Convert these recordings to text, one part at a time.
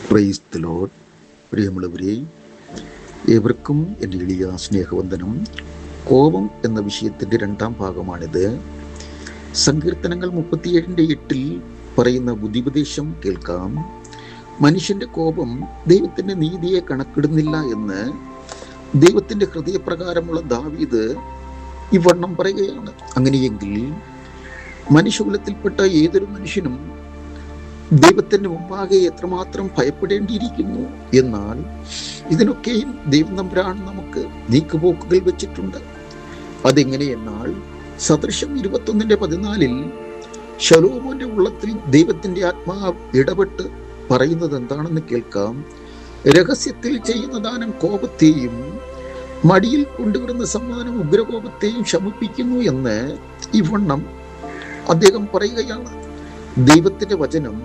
Praise the Lord. പ്രിയമുള്ളവരെ, ഏവർക്കും എൻ്റെ എളിയ സ്നേഹവന്ദനം. കോപം എന്ന വിഷയത്തിൻ്റെ രണ്ടാം ഭാഗമാണിത്. സങ്കീർത്തനങ്ങൾ 37:8 പറയുന്ന ബുദ്ധിപദേശം കേൾക്കാം. മനുഷ്യൻ്റെ കോപം ദൈവത്തിൻ്റെ നീതിയെ കണക്കിടുന്നില്ല എന്ന് ദൈവത്തിൻ്റെ ഹൃദയപ്രകാരമുള്ള ദാവീദ് ഇവണ്ണം പറയുകയാണ്. അങ്ങനെയെങ്കിൽ മനുഷ്യകുലത്തിൽപ്പെട്ട ഏതൊരു മനുഷ്യനും ദൈവത്തിൻ്റെ മുമ്പാകെ എത്രമാത്രം ഭയപ്പെടേണ്ടിയിരിക്കുന്നു. എന്നാൽ ഇതിനൊക്കെയും ദൈവം തമ്പുരാൻ നമുക്ക് നീക്കുപോക്കുകൾ വെച്ചിട്ടുണ്ട്. അതെങ്ങനെയെന്നാൽ സദൃശം 21:14 ശലോമോന്റെ ഉള്ളത്തിൽ ദൈവത്തിൻ്റെ ആത്മാവ് ഇടപെട്ട് പറയുന്നത് എന്താണെന്ന് കേൾക്കാം. രഹസ്യത്തിൽ ചെയ്യുന്ന ദാനം കോപത്തെയും മടിയിൽ കൊണ്ടുവരുന്ന സമ്മാനം ഉഗ്രകോപത്തെയും ശമിപ്പിക്കുന്നു എന്ന് ഇവണ്ണം അദ്ദേഹം പറയുകയാണ്. ദൈവത്തിൻ്റെ വചനം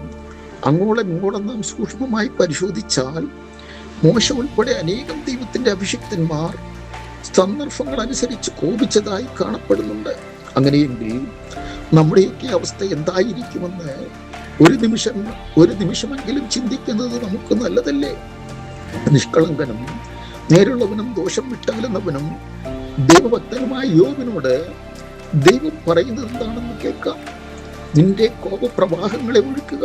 അങ്ങോളം ഇങ്ങോളം നാം സൂക്ഷ്മമായി പരിശോധിച്ചാൽ മോശ ഉൾപ്പെടെ അനേകം ദൈവത്തിൻ്റെ അഭിഷിക്തന്മാർ സന്ദർഭങ്ങൾ അനുസരിച്ച് കോപിച്ചതായി കാണപ്പെടുന്നുണ്ട്. അങ്ങനെയെങ്കിൽ നമ്മുടെയൊക്കെ അവസ്ഥ എന്തായിരിക്കുമെന്ന് ഒരു നിമിഷമെങ്കിലും ചിന്തിക്കുന്നത് നമുക്ക് നല്ലതല്ലേ? നിഷ്കളങ്കനും നേരുള്ളവനും ദോഷം വിട്ടകലുന്നവനും ദൈവഭക്തനുമായ യോബിനോട് ദൈവം പറയുന്നത് എന്താണെന്ന് കേൾക്കാം. നിന്റെ കോപപ്രവാഹങ്ങളെ ഒഴുക്കുക,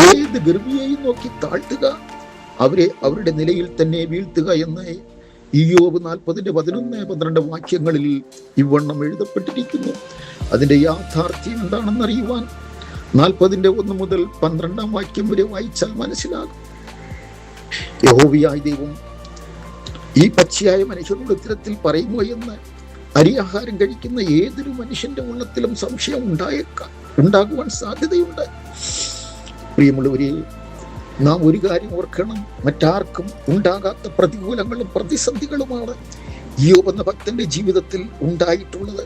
ഏത് ഗർഭിയെയും നോക്കി താഴ്ത്തുക, അവരെ അവരുടെ നിലയിൽ തന്നെ വീഴ്ത്തുക എന്ന് ഇയ്യോബ് 40:11-12 വാക്യങ്ങളിൽ ഇവണ്ണം എഴുതപ്പെട്ടിരിക്കുന്നു. അതിൻ്റെ യാഥാർത്ഥ്യം എന്താണെന്ന് അറിയുവാൻ 40:1 മുതൽ 12 വാക്യം വരെ വായിച്ചാൽ മനസ്സിലാകും. യഹോവയായ ദൈവം ഈ പച്ചയായ മനുഷ്യരുടെ ഉത്തരത്തിൽ പറയുമോ എന്ന് അരിയാഹാരം കഴിക്കുന്ന ഏതൊരു മനുഷ്യന്റെ ഉള്ളത്തിലും സംശയം ഉണ്ടാകുവാൻ സാധ്യതയുണ്ട്. പ്രിയമുള്ളവരെ, നാം ഒരു കാര്യം ഓർക്കണം. മറ്റാർക്കും ഉണ്ടാകാത്ത പ്രതികൂലങ്ങളും പ്രതിസന്ധികളുമാണ് യോബ് എന്ന ഭക്തന്റെ ജീവിതത്തിൽ ഉണ്ടായിട്ടുള്ളത്.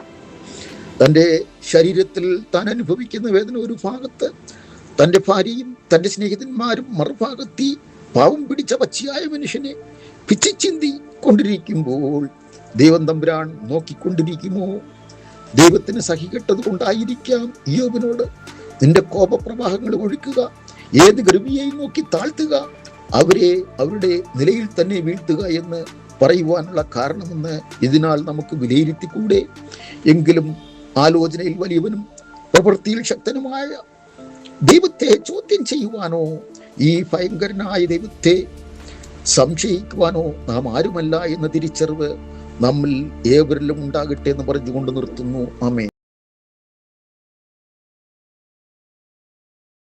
തൻ്റെ ശരീരത്തിൽ താൻ അനുഭവിക്കുന്ന വേദന ഒരു ഭാഗത്ത്, തൻ്റെ ഭാര്യയും തൻ്റെ സ്നേഹിതന്മാരും മറുഭാഗത്തി പാവം പിടിച്ച പച്ചയായ മനുഷ്യനെ പിച്ചിച്ചിന്തി കൊണ്ടിരിക്കുമ്പോൾ ദൈവം തമ്പുരാൻ നോക്കിക്കൊണ്ടിരിക്കുമോ? ദൈവത്തിന് സഹികെട്ടത് കൊണ്ടായിരിക്കാം യോബിനോട് നിന്റെ കോപപ്രവാഹങ്ങൾ ഒഴുക്കുക, ഏത് ഗർഭിയെയും നോക്കി താഴ്ത്തുക, അവരെ അവരുടെ നിലയിൽ തന്നെ വീഴ്ത്തുക എന്ന് പറയുവാനുള്ള കാരണമെന്ന് ഇതിനാൽ നമുക്ക് വിലയിരുത്തിക്കൂടെ? എങ്കിലും ആലോചനയിൽ വലിയവനും പ്രവൃത്തിയിൽ ശക്തനുമായ ദൈവത്തെ ചോദ്യം ചെയ്യുവാനോ ഈ ഭയങ്കരനായ ദൈവത്തെ സംശയിക്കുവാനോ നാം ആരുമല്ല എന്ന തിരിച്ചറിവ് നമ്മിൽ ഏവരിലും ഉണ്ടാകട്ടെ എന്ന് പറഞ്ഞുകൊണ്ട് നിർത്തുന്നു. ആമേൻ.